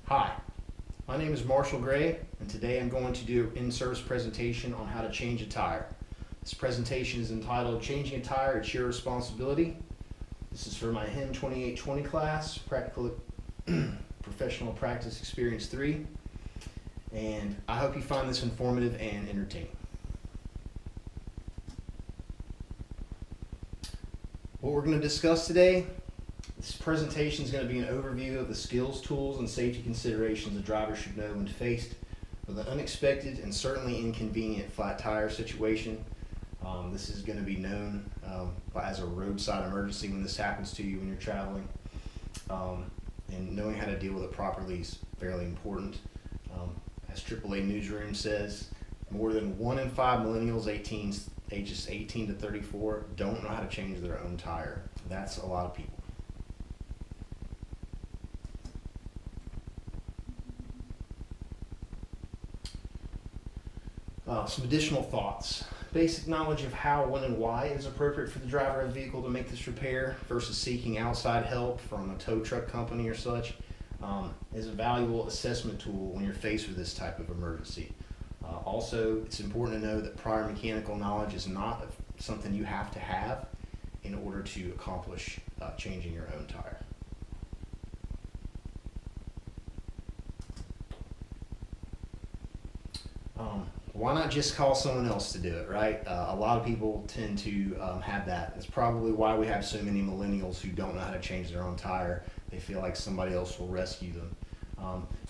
Hi, my name is Marshall Gray, and today I'm going to do an in-service presentation on how to change a tire. This presentation is entitled Changing a Tire, It's Your Responsibility. This is for my HIM 2820 class, Practical Professional Practice Experience 3, and I hope you find this informative and entertaining. What we're going to discuss today, this presentation is going to be an overview of the skills, tools, and safety considerations a driver should know when faced with an unexpected and certainly inconvenient flat tire situation. This is going to be known as a roadside emergency when this happens to you when you're traveling. And knowing how to deal with it properly is fairly important. As AAA Newsroom says, more than 1 in 5 millennials ages 18 to 34 don't know how to change their own tire. That's a lot of people. Some additional thoughts. Basic knowledge of how, when, and why is appropriate for the driver of the vehicle to make this repair versus seeking outside help from a tow truck company or such is a valuable assessment tool when you're faced with this type of emergency. Also, it's important to know that prior mechanical knowledge is not something you have to have in order to accomplish changing your own tire. Why not just call someone else to do it, right? A lot of people tend to have that. It's probably why we have so many millennials who don't know how to change their own tire. They feel like somebody else will rescue them.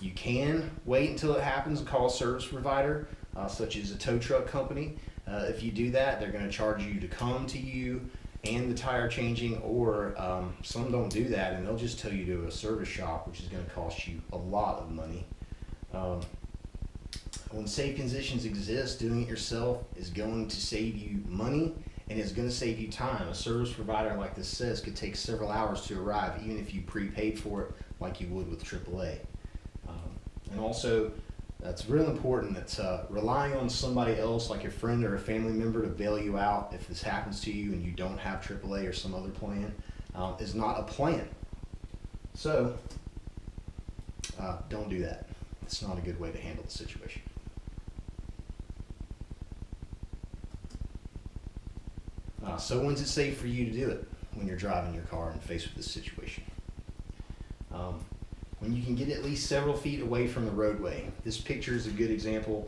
You can wait until it happens and call a service provider, such as a tow truck company. If you do that, they're going to charge you to come to you and the tire changing, or some don't do that and they'll just tell you to go to a service shop, which is going to cost you a lot of money. When safe conditions exist, doing it yourself is going to save you money and is going to save you time. A service provider like this says could take several hours to arrive, even if you prepaid for it like you would with AAA. And also, it's really important that relying on somebody else, like your friend or a family member, to bail you out if this happens to you and you don't have AAA or some other plan, is not a plan. So, don't do that. It's not a good way to handle the situation. So when's it safe for you to do it? When you're driving your car and faced with this situation. When you can get at least several feet away from the roadway. This picture is a good example.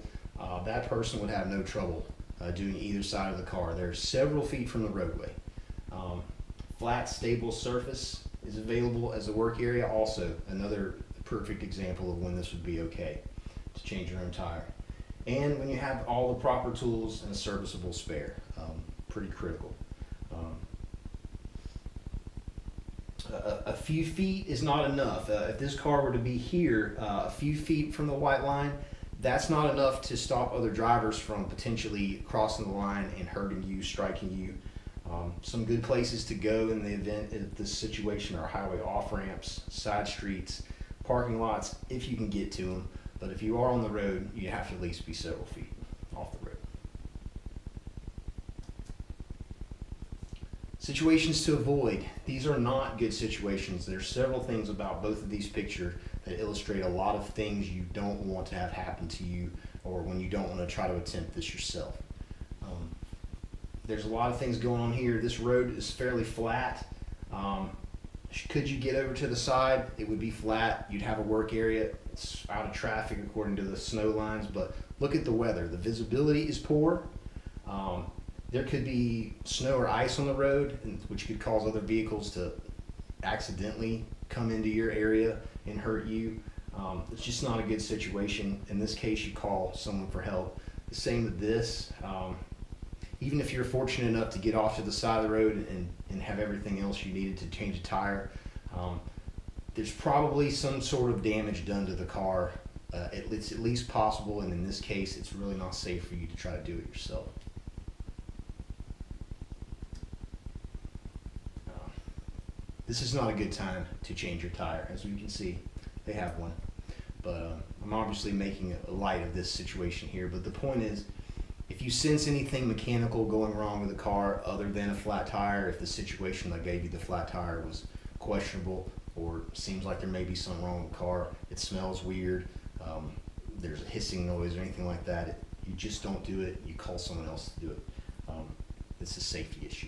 That person would have no trouble doing either side of the car. They're several feet from the roadway. Flat, stable surface is available as a work area. Also, another perfect example of when this would be okay to change your own tire. And when you have all the proper tools and a serviceable spare. Pretty critical. A few feet is not enough. If this car were to be here, a few feet from the white line, that's not enough to stop other drivers from potentially crossing the line and hurting you, striking you. Some good places to go in the event of this situation are highway off-ramps, side streets, parking lots, if you can get to them. But if you are on the road, you have to at least be several feet off the road. Situations to avoid. These are not good situations. There's several things about both of these pictures that illustrate a lot of things you don't want to have happen to you, or when you don't want to try to attempt this yourself. There's a lot of things going on here. This road is fairly flat. Could you get over to the side? It would be flat. You'd have a work area. It's out of traffic according to the snow lines, but look at the weather. The visibility is poor. There could be snow or ice on the road, which could cause other vehicles to accidentally come into your area and hurt you. It's just not a good situation. In this case, you call someone for help. The same with this. Even if you're fortunate enough to get off to the side of the road and have everything else you needed to change a tire, there's probably some sort of damage done to the car. It's at least possible, and in this case, it's really not safe for you to try to do it yourself. This is not a good time to change your tire. As we can see, they have one. But I'm obviously making a light of this situation here. But the point is, if you sense anything mechanical going wrong with the car other than a flat tire, if the situation that gave you the flat tire was questionable, or seems like there may be something wrong with the car, it smells weird, there's a hissing noise or anything like that, you just don't do it. You call someone else to do it. It's a safety issue.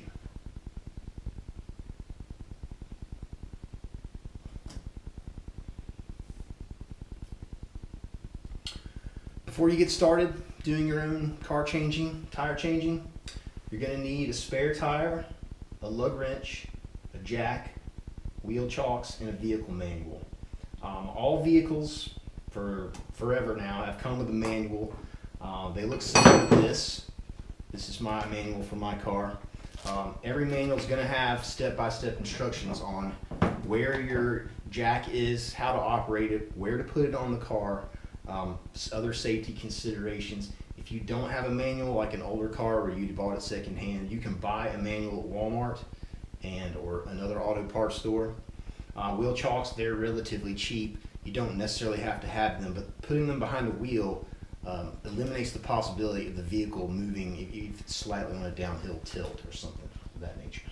Before you get started doing your own car changing, tire changing, you're going to need a spare tire, a lug wrench, a jack, wheel chocks, and a vehicle manual. All vehicles for forever now have come with a manual. They look similar to this. This is my manual for my car. Every manual is going to have step-by-step instructions on where your jack is, how to operate it, where to put it on the car, other safety considerations. If you don't have a manual, like an older car or you bought it secondhand, you can buy a manual at Walmart or another auto parts store. Wheel chocks, they're relatively cheap. You don't necessarily have to have them, but putting them behind the wheel eliminates the possibility of the vehicle moving if it's slightly on a downhill tilt or something of that nature.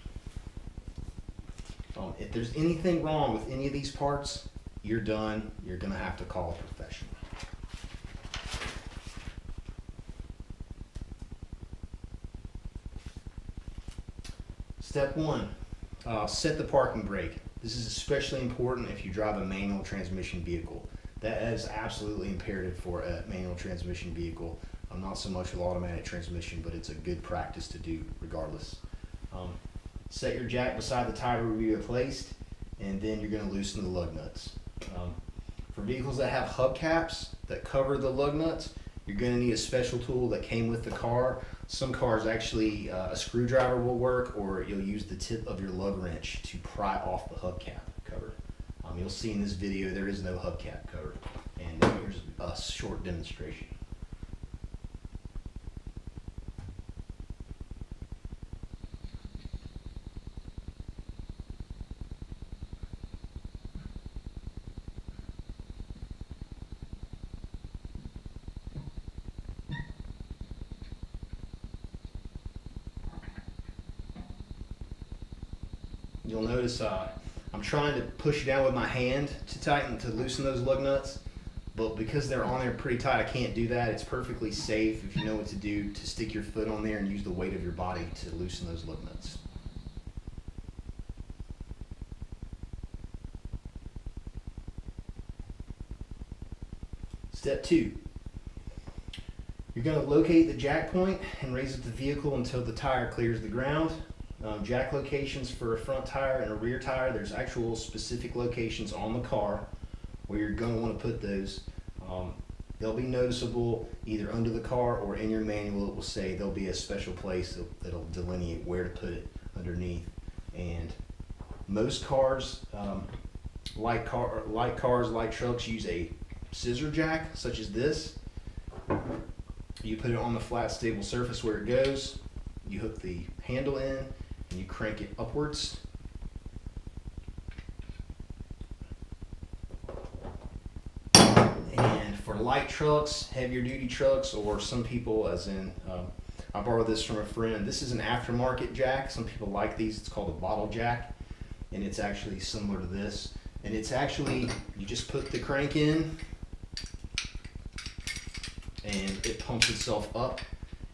If there's anything wrong with any of these parts, you're done. You're going to have to call a professional. Step 1, set the parking brake. This is especially important if you drive a manual transmission vehicle. That is absolutely imperative for a manual transmission vehicle. Not so much with automatic transmission, but it's a good practice to do regardless. Set your jack beside the tire to be replaced, and then you're going to loosen the lug nuts. For vehicles that have hubcaps that cover the lug nuts, you're going to need a special tool that came with the car. Some cars actually, a screwdriver will work, or you'll use the tip of your lug wrench to pry off the hubcap cover. You'll see in this video there is no hubcap cover, and here's a short demonstration. You'll notice I'm trying to push down with my hand to loosen those lug nuts, but because they're on there pretty tight, I can't do that. It's perfectly safe, if you know what to do, to stick your foot on there and use the weight of your body to loosen those lug nuts. Step 2. You're going to locate the jack point and raise up the vehicle until the tire clears the ground. Jack locations for a front tire and a rear tire, there's actual specific locations on the car where you're going to want to put those. They'll be noticeable either under the car or in your manual. It will say there'll be a special place that'll delineate where to put it underneath. And most cars, light trucks, use a scissor jack such as this. You put it on the flat stable surface where it goes, you hook the handle in, and you crank it upwards. And for light trucks, heavier duty trucks, or some people, as in, I borrowed this from a friend. This is an aftermarket jack. Some people like these. It's called a bottle jack, and it's actually similar to this. And it's actually, you just put the crank in, and it pumps itself up.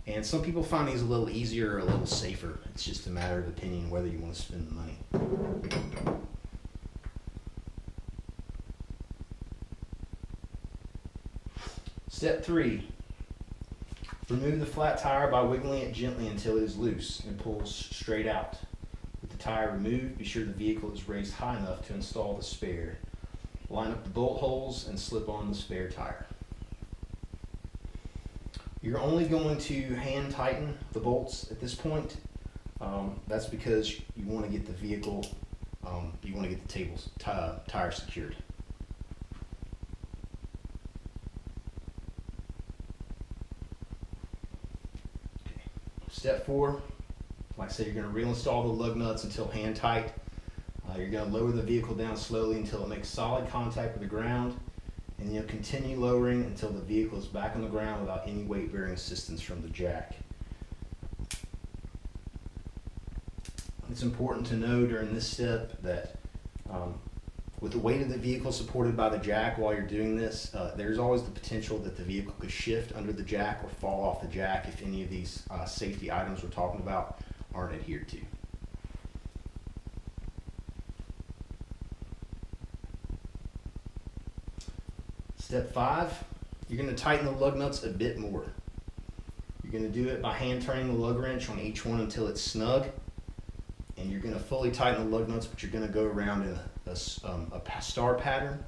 And some people find these a little easier or a little safer. It's just a matter of opinion whether you want to spend the money. Step 3. Remove the flat tire by wiggling it gently until it is loose and pulls straight out. With the tire removed, be sure the vehicle is raised high enough to install the spare. Line up the bolt holes and slip on the spare tire. You're only going to hand tighten the bolts at this point. That's because you want to get the vehicle, you want to get the tire secured. Okay. Step 4, like I said, you're going to reinstall the lug nuts until hand tight. You're going to lower the vehicle down slowly until it makes solid contact with the ground. And you'll continue lowering until the vehicle is back on the ground without any weight-bearing assistance from the jack. It's important to know during this step that With the weight of the vehicle supported by the jack while you're doing this, there's always the potential that the vehicle could shift under the jack or fall off the jack if any of these safety items we're talking about aren't adhered to. Step 5, you're going to tighten the lug nuts a bit more. You're going to do it by hand turning the lug wrench on each one until it's snug. And you're going to fully tighten the lug nuts, but you're going to go around in a star pattern.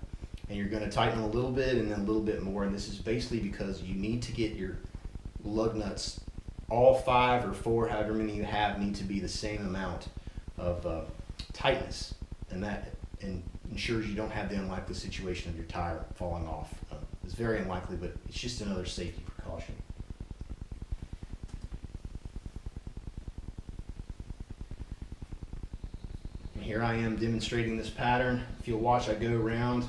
And you're going to tighten a little bit and then a little bit more. And this is basically because you need to get your lug nuts, all 5 or 4, however many you have, need to be the same amount of tightness. And that ensures you don't have the unlikely situation of your tire falling off. It's very unlikely, but it's just another safety precaution. And here I am demonstrating this pattern. If you'll watch, I go around.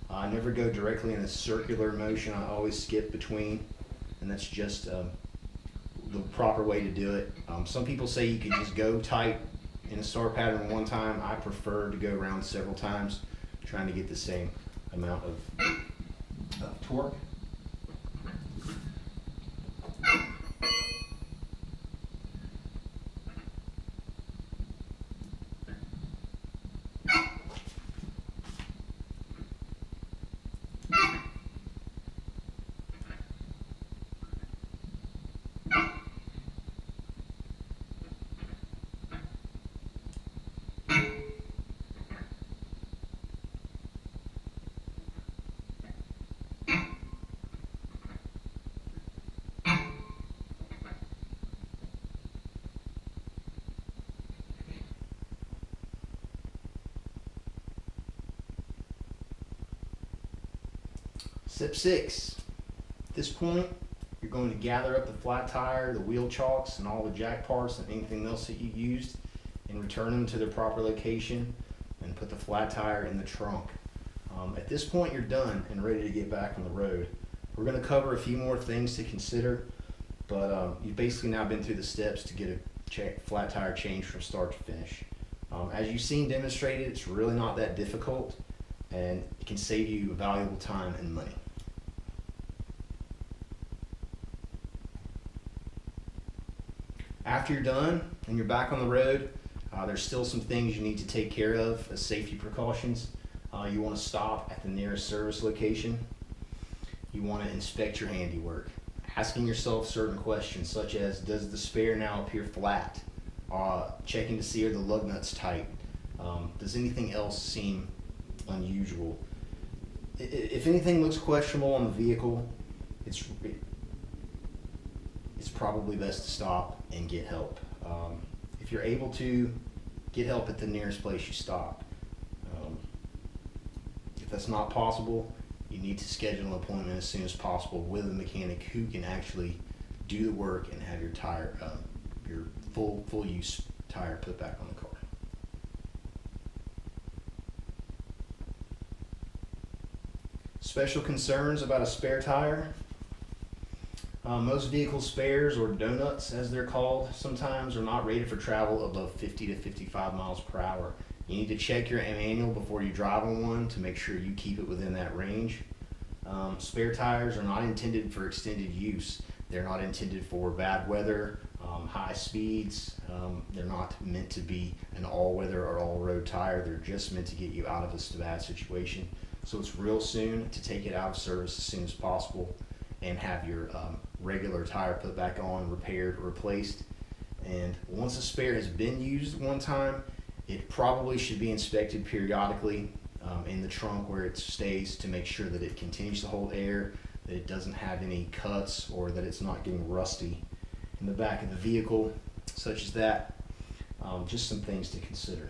I never go directly in a circular motion. I always skip between, and that's just the proper way to do it. Some people say you could just go tight in a star pattern one time. I prefer to go around several times, trying to get the same amount of torque. Step 6, at this point, you're going to gather up the flat tire, the wheel chocks, and all the jack parts and anything else that you used and return them to their proper location and put the flat tire in the trunk. At this point, you're done and ready to get back on the road. We're going to cover a few more things to consider, but you've basically now been through the steps to get a flat tire change from start to finish. As you've seen demonstrated, it's really not that difficult, and it can save you valuable time and money. After you're done and you're back on the road, there's still some things you need to take care of as safety precautions. You want to stop at the nearest service location. You want to inspect your handiwork, asking yourself certain questions such as, does the spare now appear flat? Checking to see are the lug nuts tight? Does anything else seem unusual? If anything looks questionable on the vehicle, it's probably best to stop and get help. If you're able to, get help at the nearest place you stop. If that's not possible, you need to schedule an appointment as soon as possible with a mechanic who can actually do the work and have your tire, your full use tire put back on the car. Special concerns about a spare tire. Most vehicle spares, or donuts as they're called sometimes, are not rated for travel above 50 to 55 miles per hour. You need to check your manual before you drive on one to make sure you keep it within that range. Spare tires are not intended for extended use. They're not intended for bad weather, high speeds. They're not meant to be an all-weather or all-road tire. They're just meant to get you out of a bad situation. So it's real soon to take it out of service as soon as possible and have your regular tire put back on, repaired, replaced. And once a spare has been used one time, it probably should be inspected periodically in the trunk where it stays to make sure that it continues to hold air, that it doesn't have any cuts, or that it's not getting rusty in the back of the vehicle, such as that. Just some things to consider.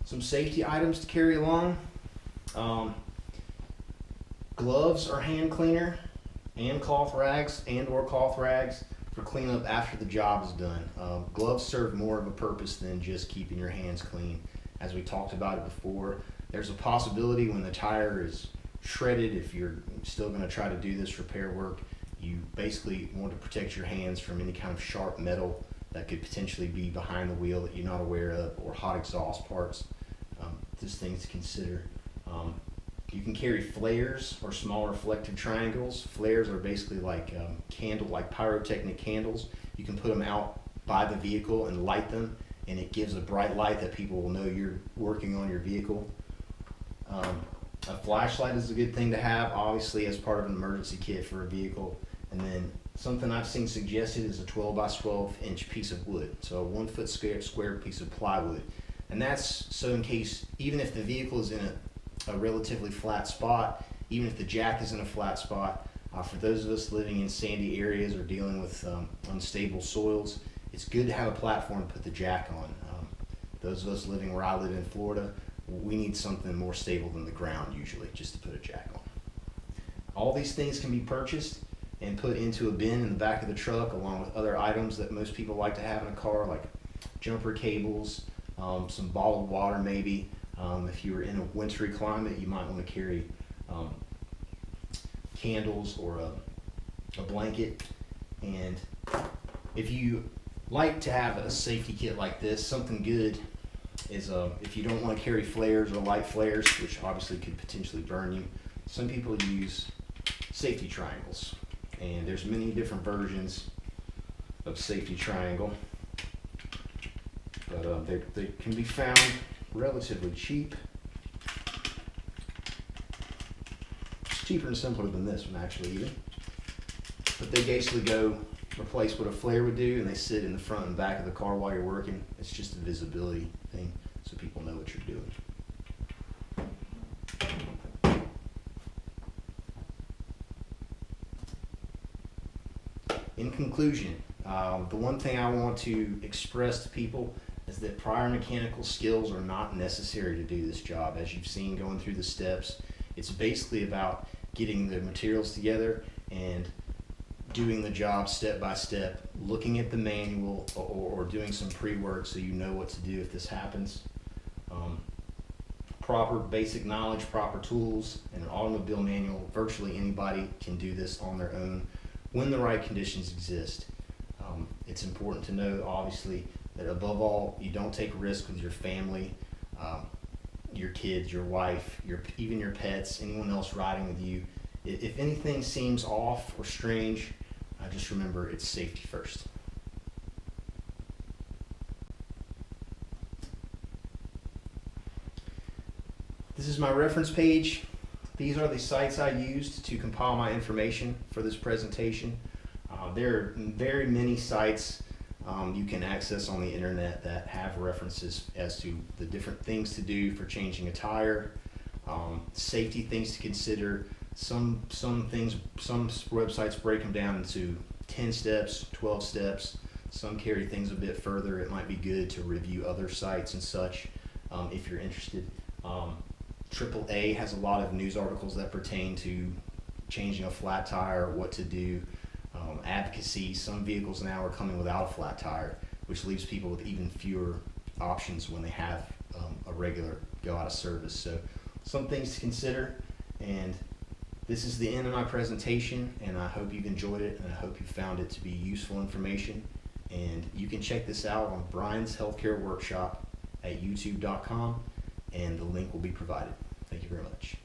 Some safety items to carry along. Gloves or hand cleaner, and cloth rags or cloth rags for cleanup after the job is done. Gloves serve more of a purpose than just keeping your hands clean. As we talked about it before, there's a possibility when the tire is shredded, if you're still going to try to do this repair work, you basically want to protect your hands from any kind of sharp metal that could potentially be behind the wheel that you're not aware of, or hot exhaust parts. Just things to consider. You can carry flares or small reflective triangles. Flares are basically like like pyrotechnic candles. You can put them out by the vehicle and light them, and it gives a bright light that people will know you're working on your vehicle. A flashlight is a good thing to have, obviously, as part of an emergency kit for a vehicle. And then something I've seen suggested is a 12 by 12 inch piece of wood, so a 1 foot square piece of plywood. And that's so in case, even if the vehicle is in a relatively flat spot, even if the jack is in a flat spot, for those of us living in sandy areas or dealing with unstable soils, it's good to have a platform to put the jack on. Those of us living where I live in Florida, we need something more stable than the ground usually, just to put a jack on. All these things can be purchased and put into a bin in the back of the truck, along with other items that most people like to have in a car, like jumper cables, some bottled water maybe. If you're in a wintry climate, you might want to carry candles or a blanket. And if you like to have a safety kit like this, something good is if you don't want to carry flares or light flares, which obviously could potentially burn you, some people use safety triangles. And there's many different versions of safety triangle, but they can be found relatively cheap. It's cheaper and simpler than this one actually even. But they basically go replace what a flare would do, and they sit in the front and back of the car while you're working. It's just a visibility thing so people know what you're doing. In conclusion, the one thing I want to express to people is that prior mechanical skills are not necessary to do this job. As you've seen going through the steps, it's basically about getting the materials together and doing the job step by step, looking at the manual or doing some pre-work so you know what to do if this happens. Proper basic knowledge, proper tools, and an automobile manual. Virtually anybody can do this on their own when the right conditions exist. It's important to know, obviously, that above all, you don't take risks with your family, your kids, your wife, even your pets, anyone else riding with you. If anything seems off or strange, just remember it's safety first. This is my reference page. These are the sites I used to compile my information for this presentation. There are very many sites you can access on the internet that have references as to the different things to do for changing a tire, safety things to consider. Some websites break them down into 10 steps, 12 steps. Some carry things a bit further. It might be good to review other sites and such if you're interested. AAA has a lot of news articles that pertain to changing a flat tire, what to do. Advocacy, some vehicles now are coming without a flat tire, which leaves people with even fewer options when they have a regular go out of service. So some things to consider, and this is the end of my presentation, and I hope you've enjoyed it, and I hope you found it to be useful information. And you can check this out on Brian's Healthcare Workshop at youtube.com, and the link will be provided. Thank you very much.